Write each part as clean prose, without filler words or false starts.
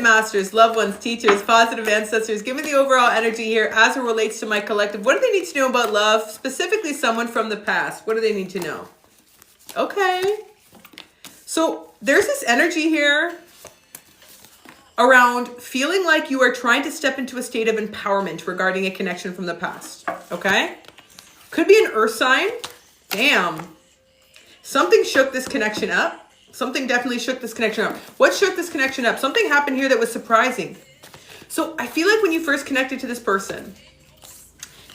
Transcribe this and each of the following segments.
masters, loved ones, teachers, positive ancestors. Give me the overall energy here as it relates to my collective. What do they need to know about love? Specifically, someone from the past. What do they need to know? Okay. So there's this energy here around feeling like you are trying to step into a state of empowerment regarding a connection from the past. Okay. Could be an earth sign. Damn. Something shook this connection up. Something definitely shook this connection up. What shook this connection up? Something happened here that was surprising. So I feel like when you first connected to this person,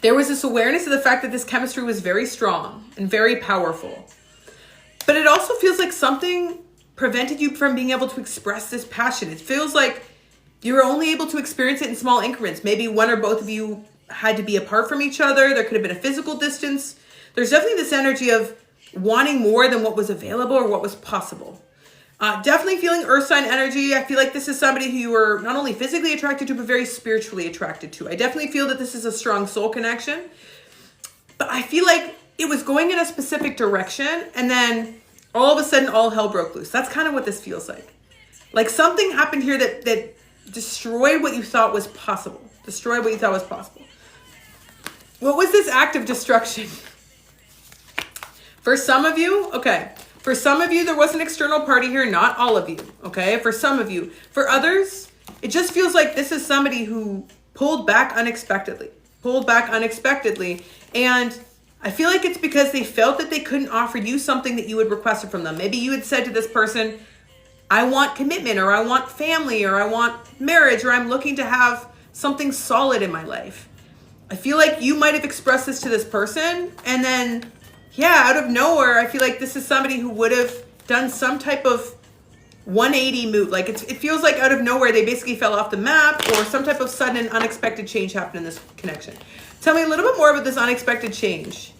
there was this awareness of the fact that this chemistry was very strong and very powerful. But it also feels like something prevented you from being able to express this passion. It feels like you were only able to experience it in small increments. Maybe one or both of you had to be apart from each other. There could have been a physical distance. There's definitely this energy of wanting more than what was available or what was possible. Definitely feeling earth sign energy. I feel like this is somebody who you were not only physically attracted to, but very spiritually attracted to. I definitely feel that this is a strong soul connection. But I feel like it was going in a specific direction, and then all of a sudden, all hell broke loose. That's kind of what this feels like. Like something happened here that destroyed what you thought was possible. Destroyed what you thought was possible. What was this act of destruction? For some of you, okay. For some of you, there was an external party here. Not all of you, okay? For some of you. For others, it just feels like this is somebody who pulled back unexpectedly. Pulled back unexpectedly. And I feel like it's because they felt that they couldn't offer you something that you had requested from them. Maybe you had said to this person, I want commitment, or I want family, or I want marriage, or I'm looking to have something solid in my life. I feel like you might have expressed this to this person, and then yeah, out of nowhere, I feel like this is somebody who would have done some type of 180 move. Like it feels like out of nowhere, they basically fell off the map, or some type of sudden and unexpected change happened in this connection. Tell me a little bit more about this unexpected change.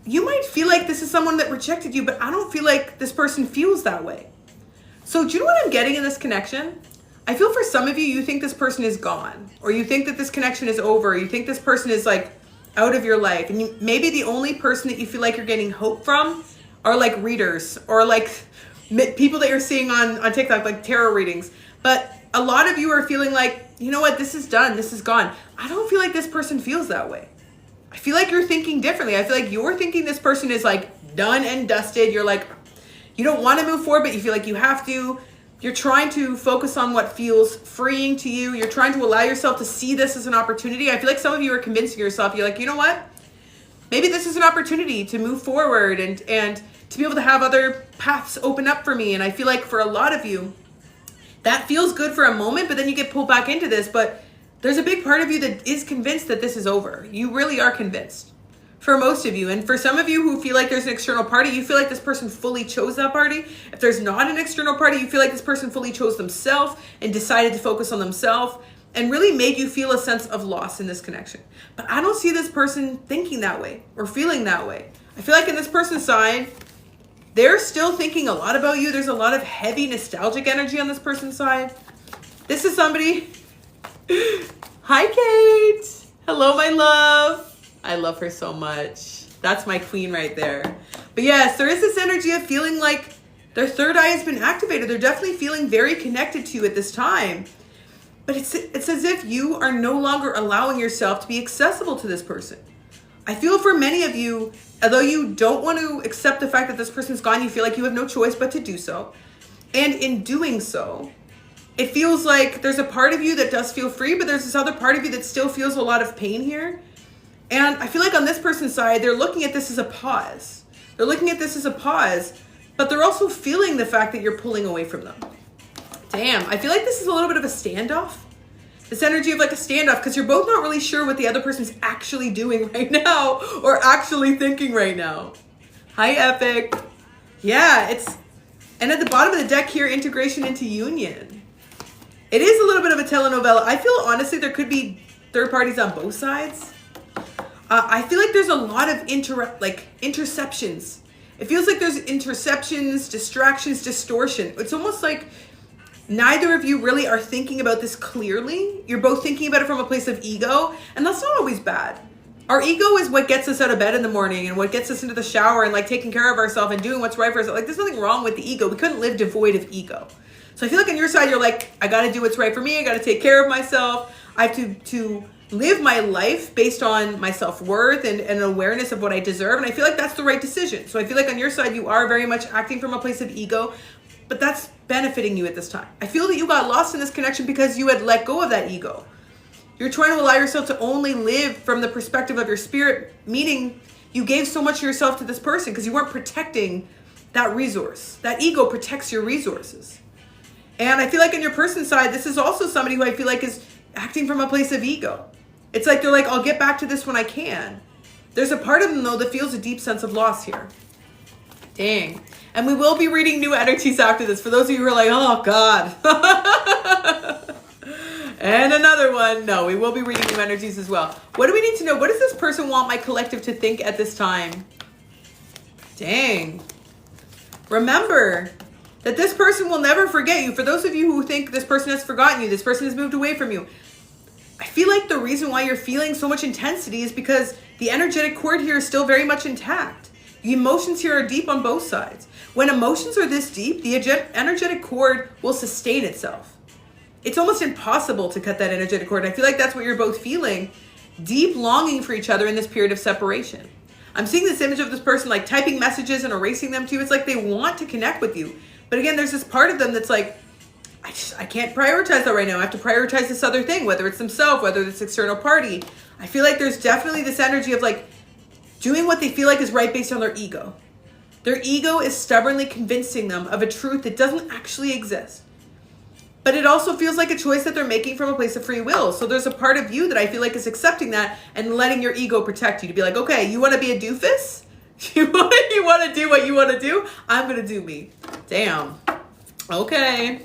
You might feel like this is someone that rejected you, but I don't feel like this person feels that way. So do you know what I'm getting in this connection? I feel for some of you, you think this person is gone, or you think that this connection is over. You think this person is like out of your life, and maybe the only person that you feel like you're getting hope from are like readers, or like people that you're seeing on TikTok, like tarot readings. But a lot of you are feeling like, you know what, this is done, this is gone. I don't feel like this person feels that way. I feel like you're thinking differently. I feel like you're thinking this person is like done and dusted. You're like, you don't want to move forward, but you feel like you have to. You're trying to focus on what feels freeing to you. You're trying to allow yourself to see this as an opportunity. I feel like some of you are convincing yourself, you're like, you know what? Maybe this is an opportunity to move forward and to be able to have other paths open up for me. And I feel like for a lot of you, that feels good for a moment, but then you get pulled back into this. But there's a big part of you that is convinced that this is over. You really are convinced. For most of you. And for some of you who feel like there's an external party, you feel like this person fully chose that party. If there's not an external party, you feel like this person fully chose themselves and decided to focus on themselves and really made you feel a sense of loss in this connection. But I don't see this person thinking that way or feeling that way. I feel like in this person's side, they're still thinking a lot about you. There's a lot of heavy nostalgic energy on this person's side. This is somebody. Hi, Kate. Hello, my love. I love her so much. That's my queen right there. But yes, there is this energy of feeling like their third eye has been activated. They're definitely feeling very connected to you at this time. But it's as if you are no longer allowing yourself to be accessible to this person. I feel for many of you, although you don't want to accept the fact that this person's gone, you feel like you have no choice but to do so. And in doing so, it feels like there's a part of you that does feel free, but there's this other part of you that still feels a lot of pain here. And I feel like on this person's side, they're looking at this as a pause. They're looking at this as a pause, but they're also feeling the fact that you're pulling away from them. Damn, I feel like this is a little bit of a standoff. This energy of like a standoff, because you're both not really sure what the other person's actually doing right now or actually thinking right now. Hi, Epic. Yeah, and at the bottom of the deck here, integration into union. It is a little bit of a telenovela. I feel honestly there could be third parties on both sides. I feel like there's a lot of interceptions. It feels like there's interceptions, distractions, distortion. It's almost like neither of you really are thinking about this clearly. You're both thinking about it from a place of ego, and that's not always bad. Our ego is what gets us out of bed in the morning and what gets us into the shower and like taking care of ourselves and doing what's right for us. Like there's nothing wrong with the ego. We couldn't live devoid of ego. So I feel like on your side, you're like, I got to do what's right for me. I got to take care of myself. I have to live my life based on my self-worth and an awareness of what I deserve. And I feel like that's the right decision. So I feel like on your side, you are very much acting from a place of ego, but that's benefiting you at this time. I feel that you got lost in this connection because you had let go of that ego. You're trying to allow yourself to only live from the perspective of your spirit, meaning you gave so much of yourself to this person because you weren't protecting that resource. That ego protects your resources. And I feel like on your person's side, this is also somebody who I feel like is acting from a place of ego. It's like they're like, I'll get back to this when I can. There's a part of them, though, that feels a deep sense of loss here. Dang. And we will be reading new energies after this. For those of you who are like, oh, God. And another one. No, we will be reading new energies as well. What do we need to know? What does this person want my collective to think at this time? Dang. Remember that this person will never forget you. For those of you who think this person has forgotten you, this person has moved away from you, I feel like the reason why you're feeling so much intensity is because the energetic cord here is still very much intact. The emotions here are deep on both sides. When emotions are this deep, the energetic cord will sustain itself. It's almost impossible to cut that energetic cord. I feel like that's what you're both feeling. Deep longing for each other in this period of separation. I'm seeing this image of this person like typing messages and erasing them too. It's like they want to connect with you. But again, there's this part of them that's like, I can't prioritize that right now. I have to prioritize this other thing, whether it's themselves, whether it's external party. I feel like there's definitely this energy of like doing what they feel like is right based on their ego. Their ego is stubbornly convincing them of a truth that doesn't actually exist. But it also feels like a choice that they're making from a place of free will. So there's a part of you that I feel like is accepting that and letting your ego protect you to be like, okay, you want to be a doofus? You want to do what you want to do? I'm going to do me. Damn. Okay.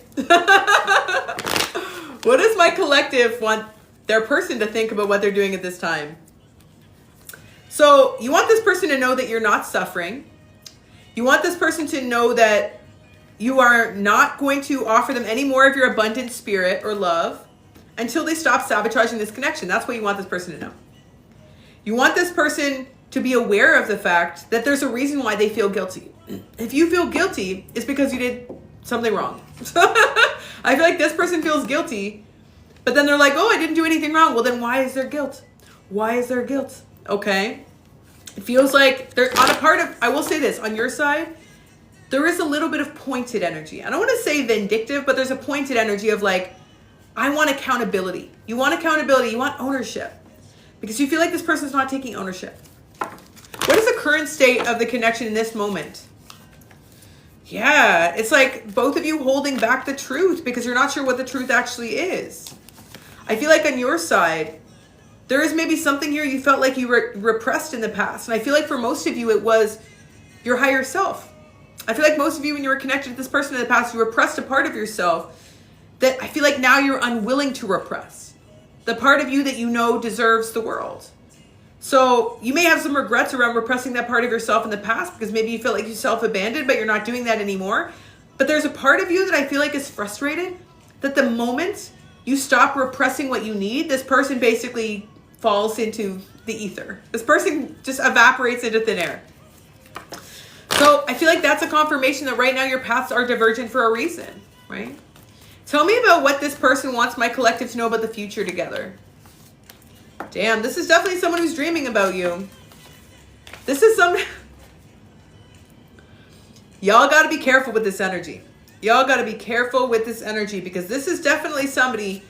What does my collective want their person to think about what they're doing at this time? So you want this person to know that you're not suffering. You want this person to know that you are not going to offer them any more of your abundant spirit or love until they stop sabotaging this connection. That's what you want this person to know. You want this person to be aware of the fact that there's a reason why they feel guilty. If you feel guilty, it's because you did something wrong. I feel like this person feels guilty, but then they're like, oh, I didn't do anything wrong. Well, then why is there guilt? Why is there guilt? Okay. It feels like they're on a part of, I will say this, on your side, there is a little bit of pointed energy. I don't want to say vindictive, but there's a pointed energy of like, I want accountability. You want accountability. You want ownership because you feel like this person's not taking ownership. What is the current state of the connection in this moment? Yeah, it's like both of you holding back the truth because you're not sure what the truth actually is. I feel like on your side, there is maybe something here you felt like you repressed in the past. And I feel like for most of you, it was your higher self. I feel like most of you, when you were connected to this person in the past, you repressed a part of yourself that I feel like now you're unwilling to repress. The part of you that you know deserves the world. So you may have some regrets around repressing that part of yourself in the past because maybe you feel like you self-abandoned, but you're not doing that anymore. But there's a part of you that I feel like is frustrated that the moment you stop repressing what you need, this person basically falls into the ether. This person just evaporates into thin air. So I feel like that's a confirmation that right now your paths are divergent for a reason, right? Tell me about what this person wants my collective to know about the future together. Damn, this is definitely someone who's dreaming about you. This is y'all got to be careful with this energy. Y'all got to be careful with this energy because this is definitely somebody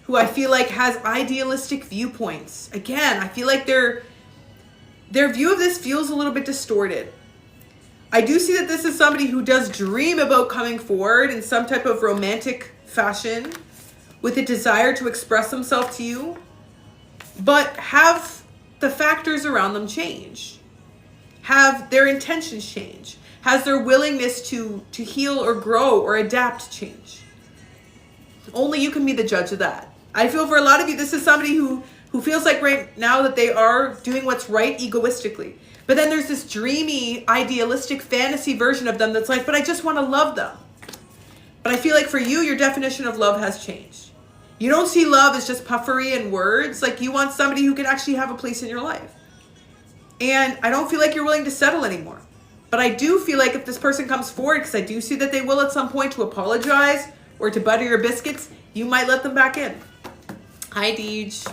who I feel like has idealistic viewpoints. Again, I feel like their view of this feels a little bit distorted. I do see that this is somebody who does dream about coming forward in some type of romantic fashion with a desire to express themselves to you, but have the factors around them change, have their intentions change, has their willingness to heal or grow or adapt change. Only you can be the judge of that. I feel for a lot of you, this is somebody who feels like right now that they are doing what's right egoistically. But then there's this dreamy, idealistic fantasy version of them that's like, but I just want to love them. But I feel like for you, your definition of love has changed. You don't see love as just puffery and words. Like you want somebody who can actually have a place in your life. And I don't feel like you're willing to settle anymore. But I do feel like if this person comes forward, because I do see that they will at some point to apologize or to butter your biscuits, you might let them back in. Hi, Deej.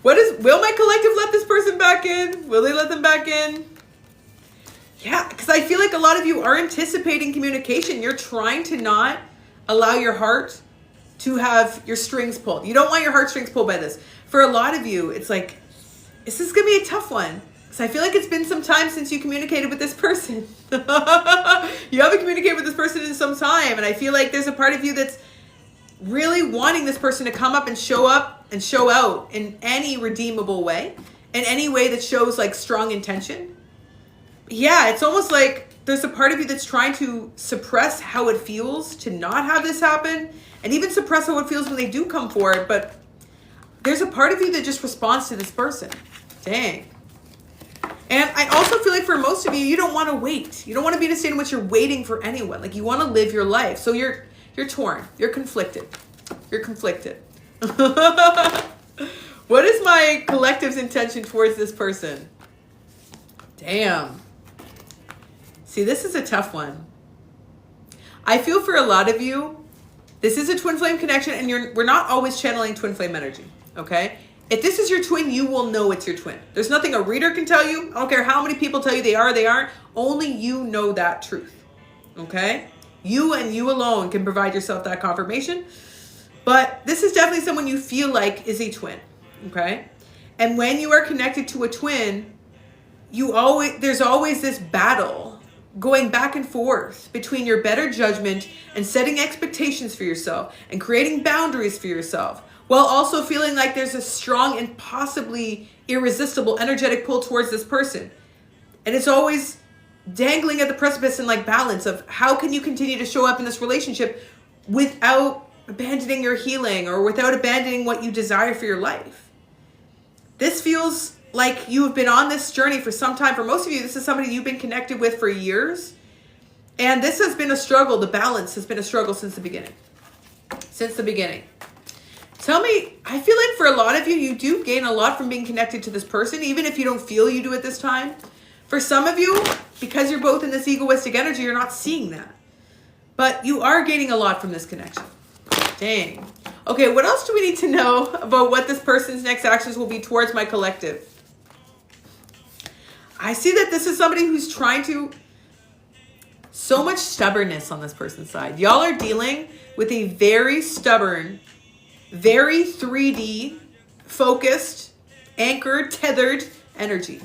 Will my collective let this person back in? Will they let them back in? Yeah, because I feel like a lot of you are anticipating communication. You're trying to not allow your heart to have your strings pulled. You don't want your heartstrings pulled by this. For a lot of you, it's like, this is going to be a tough one. Because I feel like it's been some time since you communicated with this person. You haven't communicated with this person in some time. And I feel like there's a part of you that's really wanting this person to come up and show out in any redeemable way. In any way that shows like strong intention. Yeah, it's almost like there's a part of you that's trying to suppress how it feels to not have this happen. And even suppress how it feels when they do come forward. But there's a part of you that just responds to this person. Dang. And I also feel like for most of you, you don't want to wait. You don't want to be in a state in which you're waiting for anyone. Like you want to live your life. So you're torn. You're conflicted. You're conflicted. What is my collective's intention towards this person? Damn. See, this is a tough one. I feel for a lot of you, this is a twin flame connection, and we're not always channeling twin flame energy, okay? If this is your twin, you will know it's your twin. There's nothing a reader can tell you. I don't care how many people tell you they are, they aren't. Only you know that truth, okay? You and you alone can provide yourself that confirmation. But this is definitely someone you feel like is a twin, okay? And when you are connected to a twin, there's always this battle going back and forth between your better judgment and setting expectations for yourself and creating boundaries for yourself, while also feeling like there's a strong and possibly irresistible energetic pull towards this person. And it's always dangling at the precipice in like balance of how can you continue to show up in this relationship without abandoning your healing or without abandoning what you desire for your life. This feels like you have been on this journey for some time. For most of you, this is somebody you've been connected with for years. And this has been a struggle. The balance has been a struggle since the beginning. Since the beginning. Tell me, I feel like for a lot of you, you do gain a lot from being connected to this person, even if you don't feel you do at this time. For some of you, because you're both in this egoistic energy, you're not seeing that. But you are gaining a lot from this connection. Dang. Okay, what else do we need to know about what this person's next actions will be towards my collective? I see that this is somebody who's trying to... So much stubbornness on this person's side. Y'all are dealing with a very stubborn, very 3D, focused, anchored, tethered energy.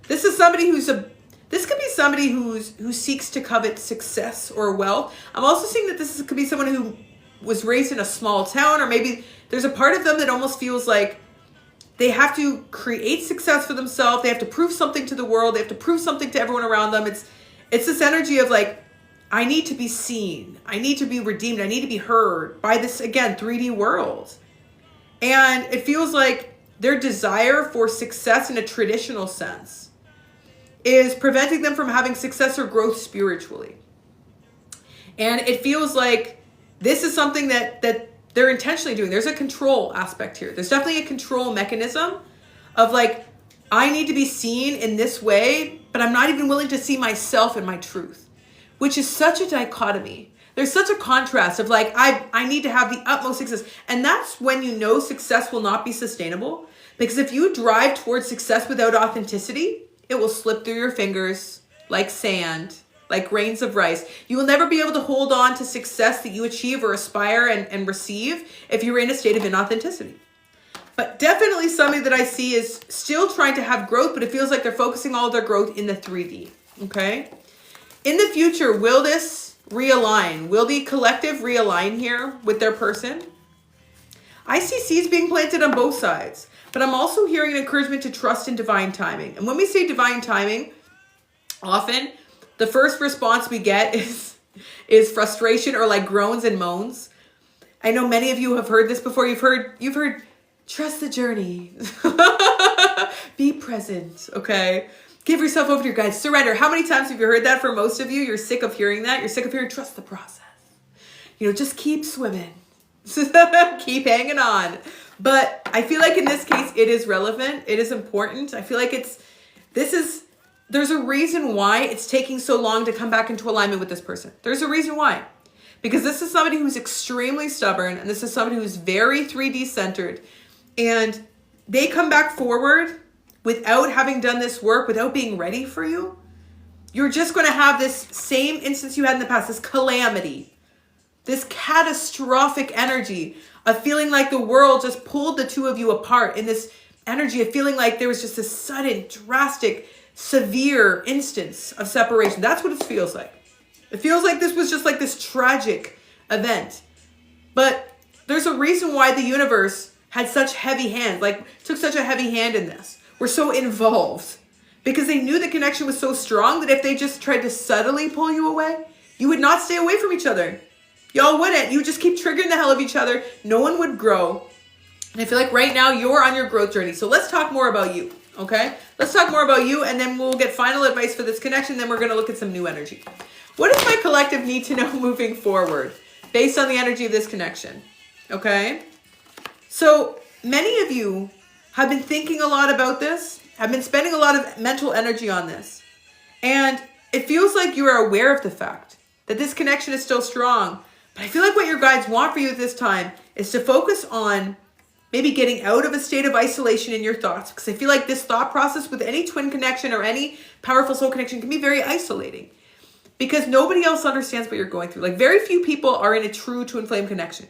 This is somebody this could be somebody who seeks to covet success or wealth. I'm also seeing that this could be someone who was raised in a small town, or maybe there's a part of them that almost feels like they have to create success for themselves. They have to prove something to the world. They have to prove something to everyone around them. It's this energy of like, I need to be seen. I need to be redeemed. I need to be heard by this, again, 3D world. And it feels like their desire for success in a traditional sense is preventing them from having success or growth spiritually. And it feels like this is something that they're intentionally doing. There's a control aspect here. There's definitely a control mechanism of like, I need to be seen in this way, but I'm not even willing to see myself and my truth, which is such a dichotomy. There's such a contrast of like, I need to have the utmost success. And that's when you know success will not be sustainable. Because if you drive towards success without authenticity, it will slip through your fingers like sand, like grains of rice. You will never be able to hold on to success that you achieve or aspire and receive if you're in a state of inauthenticity. But definitely something that I see is still trying to have growth, but it feels like they're focusing all of their growth in the 3D, okay? In the future, will this realign? Will the collective realign here with their person? I see seeds being planted on both sides, but I'm also hearing an encouragement to trust in divine timing. And when we say divine timing, often the first response we get is frustration or like groans and moans. I know many of you have heard this before. You've heard trust the journey. Be present, okay? Give yourself over to your guides. Surrender. How many times have you heard that? For most of you, you're sick of hearing that. You're sick of hearing trust the process. Just keep swimming. Keep hanging on. But I feel like in this case, it is relevant. It is important. I feel like this is there's a reason why it's taking so long to come back into alignment with this person. There's a reason why. Because this is somebody who's extremely stubborn, and this is somebody who's very 3D centered, and they come back forward without having done this work, without being ready for you. You're just going to have this same instance you had in the past, this calamity, this catastrophic energy of feeling like the world just pulled the two of you apart, in this energy of feeling like there was just a sudden, drastic, severe instance of separation. That's what it feels like. It feels like this was just like this tragic event. But there's a reason why the universe had such heavy hands, like took such a heavy hand in this. We're so involved because they knew the connection was so strong that if they just tried to subtly pull you away, you would not stay away from each other. Y'all wouldn't. You would just keep triggering the hell of each other. No one would grow. And I feel like right now you're on your growth journey. So let's talk more about you, okay? Let's talk more about you, and then we'll get final advice for this connection. Then we're going to look at some new energy. What does my collective need to know moving forward based on the energy of this connection? Okay? So many of you have been thinking a lot about this, have been spending a lot of mental energy on this. And it feels like you are aware of the fact that this connection is still strong. But I feel like what your guides want for you at this time is to focus on maybe getting out of a state of isolation in your thoughts. Because I feel like this thought process with any twin connection or any powerful soul connection can be very isolating. Because nobody else understands what you're going through. Like, very few people are in a true twin flame connection.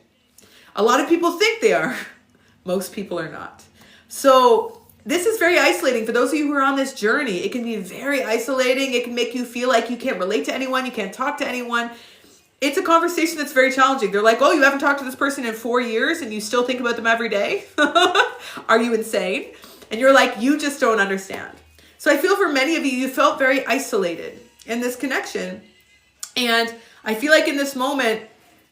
A lot of people think they are. Most people are not. So this is very isolating. For those of you who are on this journey, it can be very isolating. It can make you feel like you can't relate to anyone. You can't talk to anyone. It's a conversation that's very challenging. They're like, oh, you haven't talked to this person in 4 years and you still think about them every day? Are you insane? And you're like, you just don't understand. So I feel for many of you, you felt very isolated in this connection. And I feel like in this moment,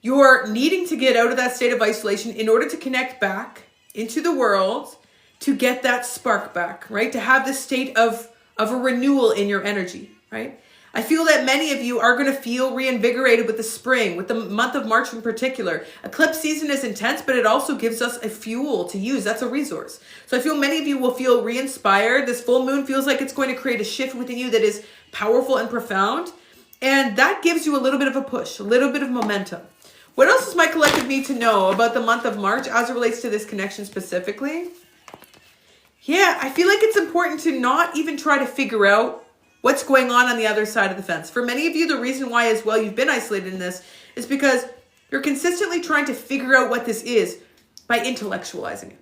you're needing to get out of that state of isolation in order to connect back into the world, to get that spark back, right? To have this state of a renewal in your energy, right? I feel that many of you are going to feel reinvigorated with the spring, with the month of March in particular. Eclipse season is intense, but it also gives us a fuel to use. That's a resource. So I feel many of you will feel re-inspired. This full moon feels like it's going to create a shift within you that is powerful and profound. And that gives you a little bit of a push, a little bit of momentum. What else does my collective need to know about the month of March as it relates to this connection specifically? Yeah, I feel like it's important to not even try to figure out what's going on the other side of the fence. For many of you, the reason why as well you've been isolated in this is because you're consistently trying to figure out what this is by intellectualizing it.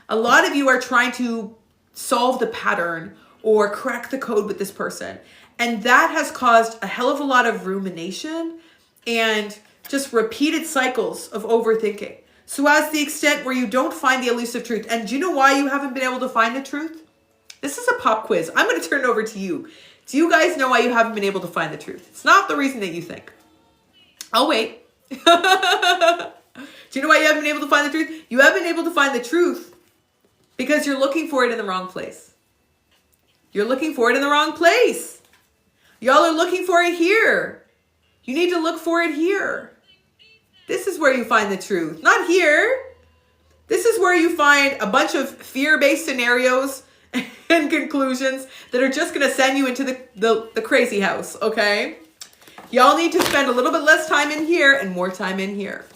A lot of you are trying to solve the pattern or crack the code with this person. And that has caused a hell of a lot of rumination and just repeated cycles of overthinking. So as the extent where you don't find the elusive truth. And do you know why you haven't been able to find the truth? This is a pop quiz. I'm going to turn it over to you. Do you guys know why you haven't been able to find the truth? It's not the reason that you think. I'll wait. Do you know why you haven't been able to find the truth? You haven't been able to find the truth because you're looking for it in the wrong place. You're looking for it in the wrong place. Y'all are looking for it here. You need to look for it here. This is where you find the truth, not here. This is where you find a bunch of fear-based scenarios and conclusions that are just going to send you into the crazy house, okay? Y'all need to spend a little bit less time in here and more time in here.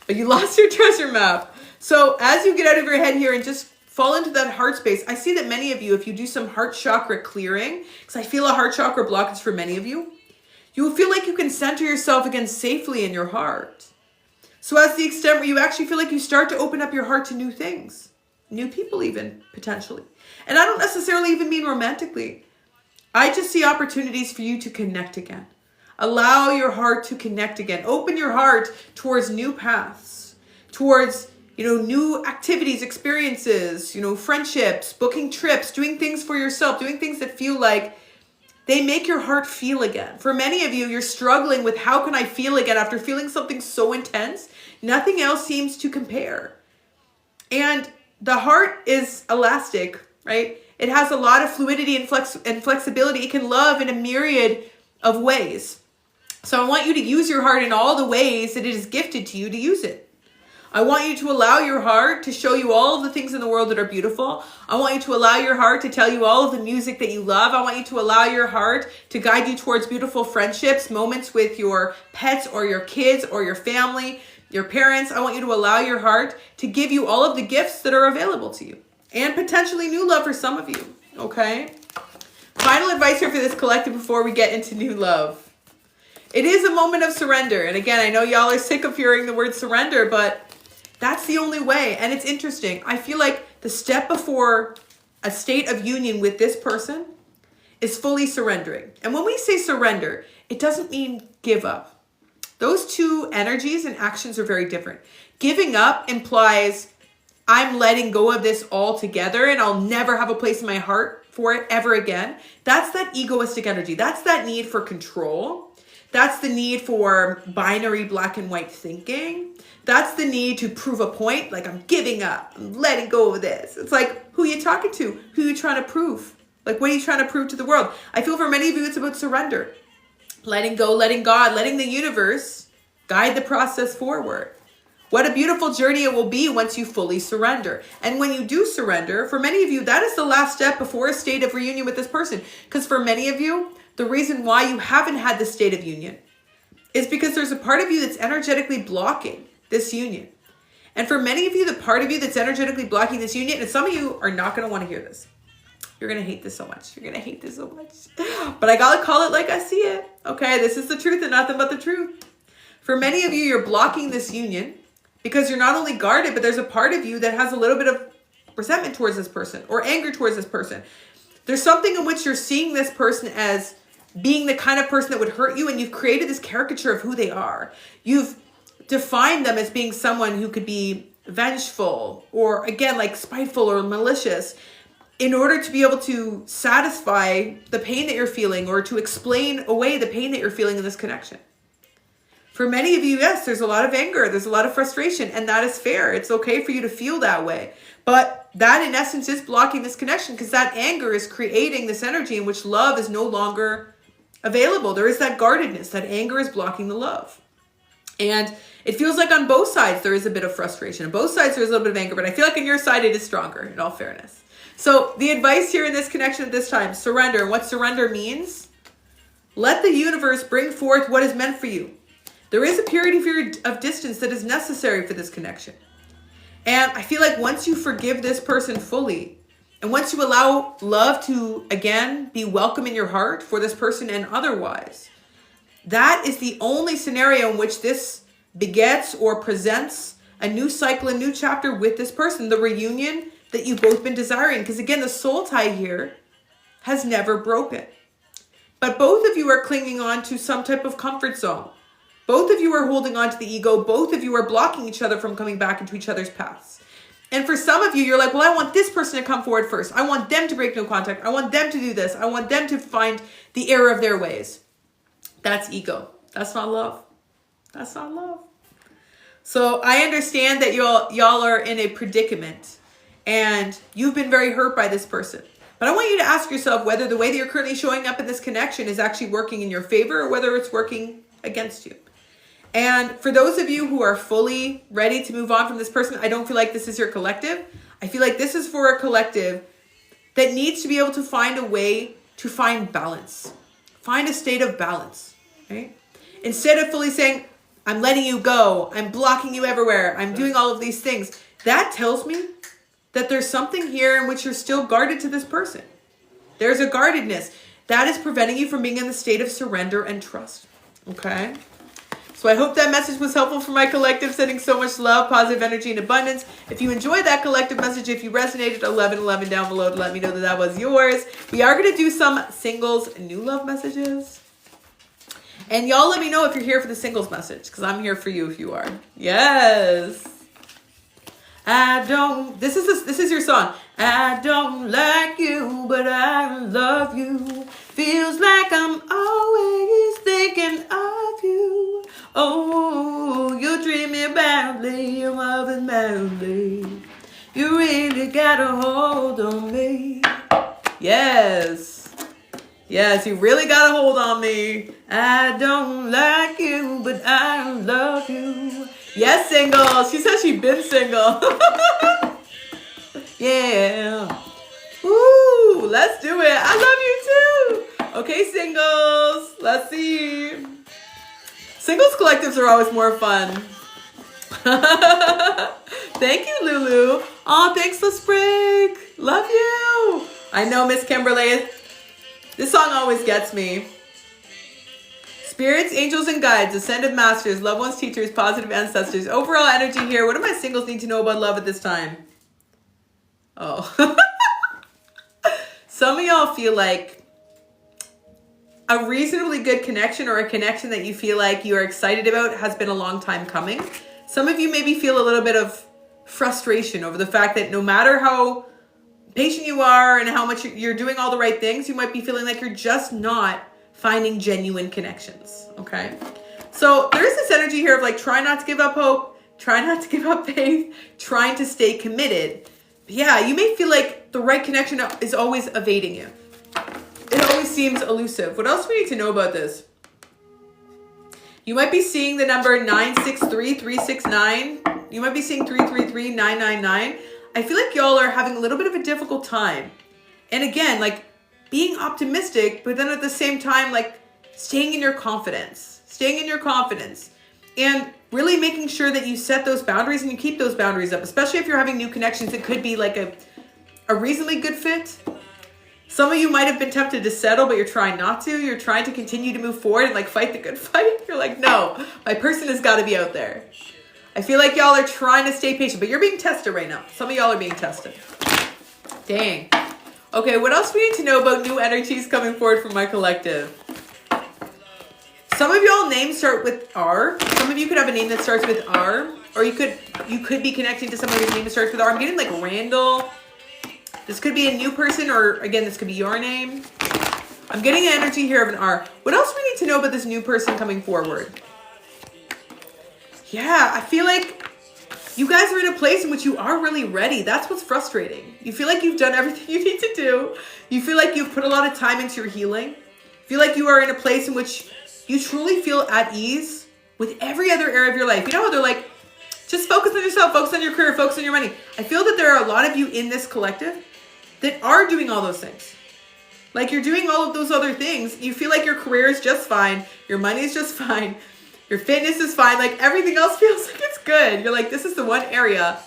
But you lost your treasure map. So as you get out of your head here and just fall into that heart space, I see that many of you, if you do some heart chakra clearing, because I feel a heart chakra blockage for many of you, you will feel like you can center yourself again safely in your heart. So as the extent where you actually feel like you start to open up your heart to new things, new people even, potentially. And I don't necessarily even mean romantically. I just see opportunities for you to connect again. Allow your heart to connect again. Open your heart towards new paths, towards, new activities, experiences, friendships, booking trips, doing things for yourself, doing things that feel like they make your heart feel again. For many of you, you're struggling with how can I feel again after feeling something so intense? Nothing else seems to compare. And the heart is elastic, right? It has a lot of fluidity and flexibility. It can love in a myriad of ways. So I want you to use your heart in all the ways that it is gifted to you to use it. I want you to allow your heart to show you all of the things in the world that are beautiful. I want you to allow your heart to tell you all of the music that you love. I want you to allow your heart to guide you towards beautiful friendships, moments with your pets or your kids or your family, your parents. I want you to allow your heart to give you all of the gifts that are available to you, and potentially new love for some of you, okay? Final advice here for this collective before we get into new love. It is a moment of surrender. And again, I know y'all are sick of hearing the word surrender, but that's the only way. And it's interesting. I feel like the step before a state of union with this person is fully surrendering. And when we say surrender, it doesn't mean give up. Those two energies and actions are very different. Giving up implies I'm letting go of this altogether and I'll never have a place in my heart for it ever again. That's that egoistic energy. That's that need for control. That's the need for binary black and white thinking. That's the need to prove a point. Like, I'm giving up. I'm letting go of this. It's like, who are you talking to? Who are you trying to prove? Like, what are you trying to prove to the world? I feel for many of you, it's about surrender. Letting go, letting God, letting the universe guide the process forward. What a beautiful journey it will be once you fully surrender. And when you do surrender, for many of you, that is the last step before a state of reunion with this person. Because for many of you, the reason why you haven't had the state of union is because there's a part of you that's energetically blocking this union. And for many of you, the part of you that's energetically blocking this union, and some of you are not going to want to hear this. You're going to hate this so much. You're going to hate this so much. But I got to call it like I see it. Okay, this is the truth and nothing but the truth. For many of you, you're blocking this union because you're not only guarded, but there's a part of you that has a little bit of resentment towards this person or anger towards this person. There's something in which you're seeing this person as being the kind of person that would hurt you, and you've created this caricature of who they are. You've defined them as being someone who could be vengeful or, again, like spiteful or malicious in order to be able to satisfy the pain that you're feeling or to explain away the pain that you're feeling in this connection. For many of you, yes, there's a lot of anger, there's a lot of frustration, and that is fair. It's okay for you to feel that way. But that, in essence, is blocking this connection because that anger is creating this energy in which love is no longer available. There is that guardedness. That anger is blocking the love. And it feels like on both sides there is a bit of frustration. On both sides there is a little bit of anger, but I feel like on your side it is stronger, in all fairness. So the advice here in this connection at this time, surrender. And what surrender means, let the universe bring forth what is meant for you. There is a period of distance that is necessary for this connection. And I feel like once you forgive this person fully, and once you allow love to, again, be welcome in your heart for this person and otherwise, that is the only scenario in which this begets or presents a new cycle, a new chapter with this person, the reunion that you've both been desiring. Because again, the soul tie here has never broken. But both of you are clinging on to some type of comfort zone. Both of you are holding on to the ego. Both of you are blocking each other from coming back into each other's paths. And for some of you, you're like, well, I want this person to come forward first. I want them to break no contact. I want them to do this. I want them to find the error of their ways. That's ego. That's not love. That's not love. So I understand that y'all are in a predicament and you've been very hurt by this person. But I want you to ask yourself whether the way that you're currently showing up in this connection is actually working in your favor or whether it's working against you. And for those of you who are fully ready to move on from this person, I don't feel like this is your collective. I feel like this is for a collective that needs to be able to find a way to find balance. Find a state of balance, right? Instead of fully saying, I'm letting you go, I'm blocking you everywhere, I'm doing all of these things. That tells me that there's something here in which you're still guarded to this person. There's a guardedness. That is preventing you from being in the state of surrender and trust, okay? So I hope that message was helpful for my collective, sending so much love, positive energy, and abundance. If you enjoyed that collective message, if you resonated, 1111 down below to let me know that that was yours. We are going to do some singles new love messages. And y'all let me know if you're here for the singles message, because I'm here for you if you are. Yes. This is your song. I don't like you, but I love you. Feels like I'm always thinking of you. Oh, you're dreaming badly, you're loving madly. You really got a hold on me. Yes. Yes, you really got a hold on me. I don't like you, but I love you. Yes, single. She says she's been single. Yeah. Woo, let's do it. I love you too. Okay, singles. Let's see. Singles collectives are always more fun. Thank you, Lulu. Oh, thanks, La Sprig. Love you. I know, Miss Kimberly. This song always gets me. Spirits, angels, and guides, ascended masters, loved ones, teachers, positive ancestors. Overall energy here. What do my singles need to know about love at this time? Oh. Some of y'all feel like a reasonably good connection or a connection that you feel like you are excited about has been a long time coming. Some of you maybe feel a little bit of frustration over the fact that no matter how patient you are and how much you're doing all the right things, you might be feeling like you're just not finding genuine connections, okay? So there is this energy here of like, try not to give up hope, try not to give up faith, trying to stay committed. Yeah, you may feel like the right connection is always evading you. It always seems elusive. What else do we need to know about this? You might be seeing the number 963369. You might be seeing 333999. I feel like y'all are having a little bit of a difficult time. And again, like being optimistic, but then at the same time, like staying in your confidence. Staying in your confidence. And really making sure that you set those boundaries and you keep those boundaries up, especially if you're having new connections. It could be like a reasonably good fit. Some of you might have been tempted to settle, but you're trying not to. You're trying to continue to move forward and like fight the good fight. You're like, no, my person has got to be out there. I feel like y'all are trying to stay patient, but you're being tested right now. Some of y'all are being tested. Dang. Okay, what else we need to know about new energies coming forward from my collective? Some of y'all names start with R. Some of you could have a name that starts with R. Or you could be connecting to somebody whose name that starts with R. I'm getting like Randall. This could be a new person, or again, this could be your name. I'm getting an energy here of an R. What else do we need to know about this new person coming forward? Yeah, I feel like you guys are in a place in which you are really ready. That's what's frustrating. You feel like you've done everything you need to do. You feel like you've put a lot of time into your healing. You feel like you are in a place in which you truly feel at ease with every other area of your life. You know how they're like, just focus on yourself, focus on your career, focus on your money. I feel that there are a lot of you in this collective that are doing all those things. Like you're doing all of those other things. You feel like your career is just fine. Your money is just fine. Your fitness is fine. Like everything else feels like it's good. You're like, this is the one area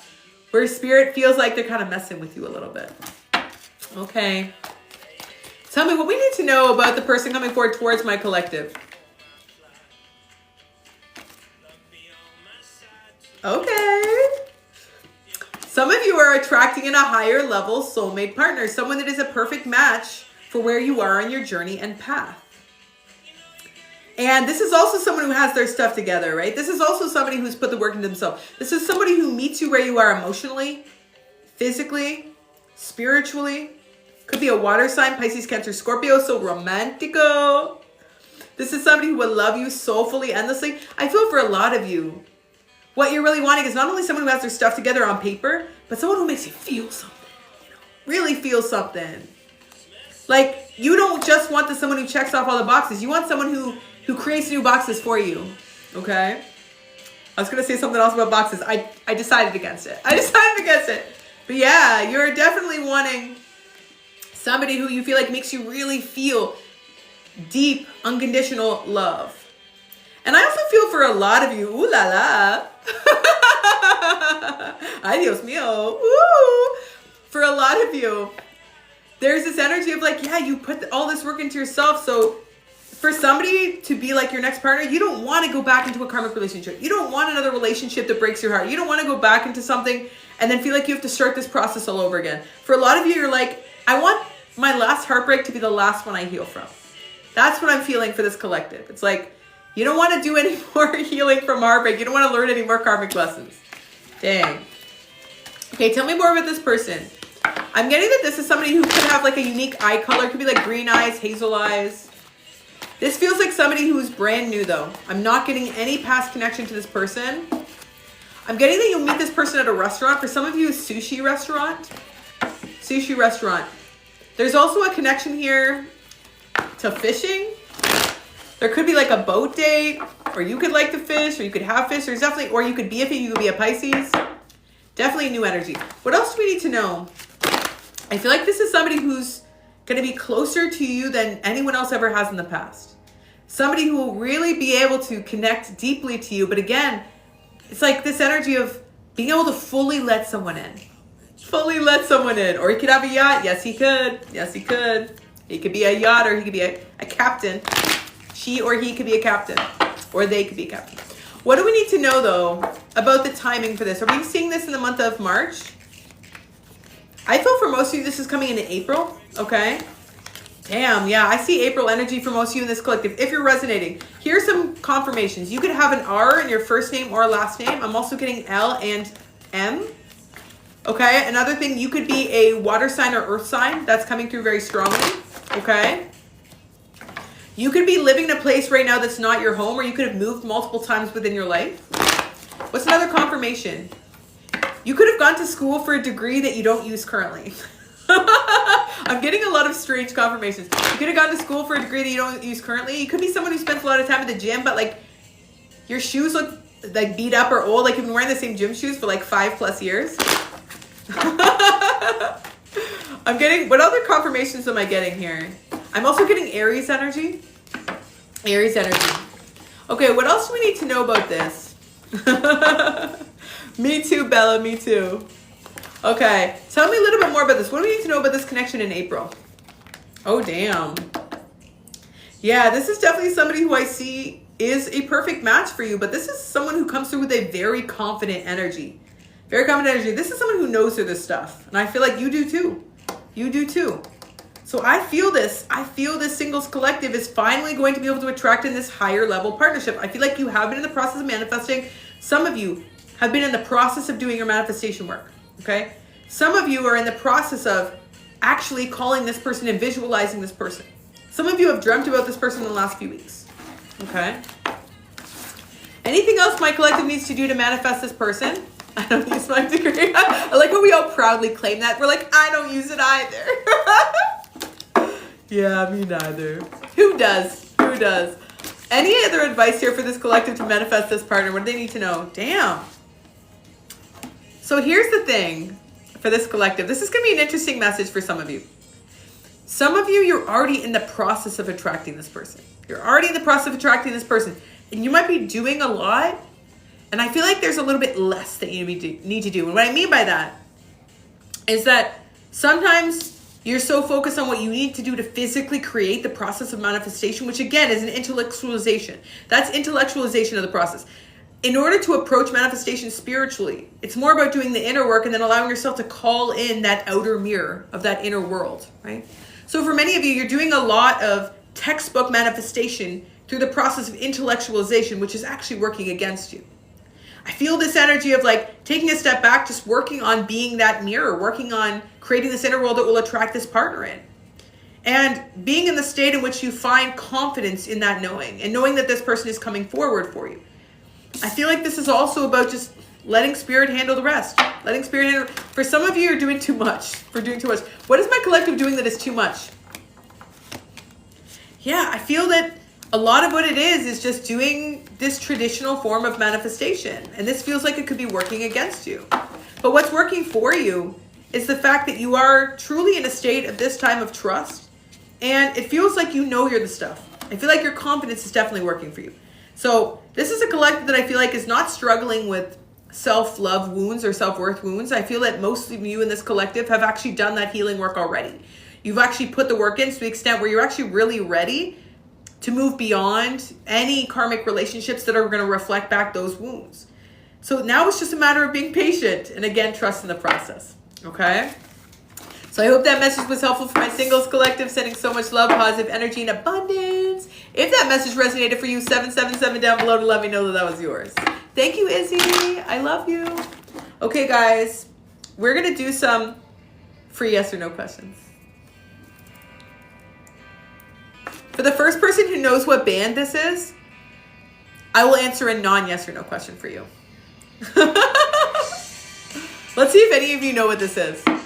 where spirit feels like they're kind of messing with you a little bit. Okay. Tell me what we need to know about the person coming forward towards my collective. Okay. Some of you are attracting in a higher level soulmate partner, someone that is a perfect match for where you are on your journey and path. And this is also someone who has their stuff together, right? This is also somebody who's put the work into themselves. This is somebody who meets you where you are emotionally, physically, spiritually. Could be a water sign, Pisces, Cancer, Scorpio, so romantico. This is somebody who will love you soulfully, endlessly. I feel for a lot of you, what you're really wanting is not only someone who has their stuff together on paper, but someone who makes you feel something, really feel something. Like, you don't just want someone who checks off all the boxes. You want someone who creates new boxes for you, okay? I was going to say something else about boxes. I decided against it. But yeah, you're definitely wanting somebody who you feel like makes you really feel deep, unconditional love. And I also feel for a lot of you, ooh la la. Ay, Dios mío. Ooh. For a lot of you, there's this energy of like, yeah, you put all this work into yourself. So for somebody to be like your next partner, you don't want to go back into a karmic relationship. You don't want another relationship that breaks your heart. You don't want to go back into something and then feel like you have to start this process all over again. For a lot of you, you're like, I want my last heartbreak to be the last one I heal from. That's what I'm feeling for this collective. It's like, you don't want to do any more healing from heartbreak. You don't want to learn any more karmic lessons. Dang. Okay, tell me more about this person. I'm getting that this is somebody who could have like a unique eye color. It could be like green eyes, hazel eyes. This feels like somebody who's brand new though. I'm not getting any past connection to this person. I'm getting that you'll meet this person at a restaurant. For some of you, a sushi restaurant. Sushi restaurant. There's also a connection here to fishing. There could be like a boat date, or you could like to fish, or you could have fish. There's definitely, or you could be a fish, you could be a Pisces. Definitely new energy. What else do we need to know? I feel like this is somebody who's going to be closer to you than anyone else ever has in the past. Somebody who will really be able to connect deeply to you. But again, it's like this energy of being able to fully let someone in. Fully let someone in. Or he could have a yacht. Yes, he could. Yes, he could. He could be a yacht, or he could be a captain. She or he could be a captain. Or they could be a captain. What do we need to know, though, about the timing for this? Are we seeing this in the month of March? I feel for most of you, this is coming into April. Okay. Damn, yeah, I see April energy for most of you in this collective. If you're resonating, here's some confirmations. You could have an R in your first name or last name. I'm also getting L and M. Okay, another thing, you could be a water sign or earth sign. That's coming through very strongly. Okay. You could be living in a place right now that's not your home, or you could have moved multiple times within your life. What's another confirmation? You could have gone to school for a degree that you don't use currently. I'm getting a lot of strange confirmations. You could have gone to school for a degree that you don't use currently. You could be someone who spends a lot of time at the gym, but like your shoes look like beat up or old. Like you've been wearing the same gym shoes for like 5+ years. I'm getting, what other confirmations am I getting here? I'm also getting Aries energy. Aries energy. Okay, what else do we need to know about this? Me too, Bella, me too. Okay, tell me a little bit more about this. What do we need to know about this connection in April? Oh, damn. Yeah, this is definitely somebody who I see is a perfect match for you, but this is someone who comes through with a very confident energy. Very confident energy. This is someone who knows this stuff, and I feel like you do too. You do too. So I feel this. I feel this singles collective is finally going to be able to attract in this higher level partnership. I feel like you have been in the process of manifesting. Some of you have been in the process of doing your manifestation work. Okay. Some of you are in the process of actually calling this person and visualizing this person. Some of you have dreamt about this person in the last few weeks. Okay. Anything else my collective needs to do to manifest this person? I don't use my degree. I like when we all proudly claim that. We're like, I don't use it either. Yeah, me neither. Who does? Who does? Any other advice here for this collective to manifest this partner? What do they need to know? Damn. So here's the thing for this collective. This is going to be an interesting message for some of you. Some of you, you're already in the process of attracting this person. You're already in the process of attracting this person. And you might be doing a lot. And I feel like there's a little bit less that you need to do. And what I mean by that is that sometimes you're so focused on what you need to do to physically create the process of manifestation, which again is an intellectualization. That's intellectualization of the process. In order to approach manifestation spiritually, it's more about doing the inner work and then allowing yourself to call in that outer mirror of that inner world, right? So for many of you, you're doing a lot of textbook manifestation through the process of intellectualization, which is actually working against you. I feel this energy of like taking a step back, just working on being that mirror, working on creating this inner world that will attract this partner in. And being in the state in which you find confidence in that knowing and knowing that this person is coming forward for you. I feel like this is also about just letting spirit handle the rest. Letting spirit handle. For some of you, you're doing too much. For doing too much. What is my collective doing that is too much? Yeah, I feel that a lot of what it is just doing this traditional form of manifestation. And this feels like it could be working against you. But what's working for you is the fact that you are truly in a state of this time of trust. And it feels like you know you're the stuff. I feel like your confidence is definitely working for you. So this is a collective that I feel like is not struggling with self-love wounds or self-worth wounds. I feel that most of you in this collective have actually done that healing work already. You've actually put the work in to the extent where you're actually really ready to move beyond any karmic relationships that are going to reflect back those wounds. So now it's just a matter of being patient and again, trust in the process. Okay? So I hope that message was helpful for my singles collective, sending so much love, positive energy, and abundance. If that message resonated for you, 777 down below to let me know that that was yours. Thank you, Izzy. I love you. Okay, guys, we're going to do some free yes or no questions. For the first person who knows what band this is, I will answer a non-yes or no question for you. Let's see if any of you know what this is.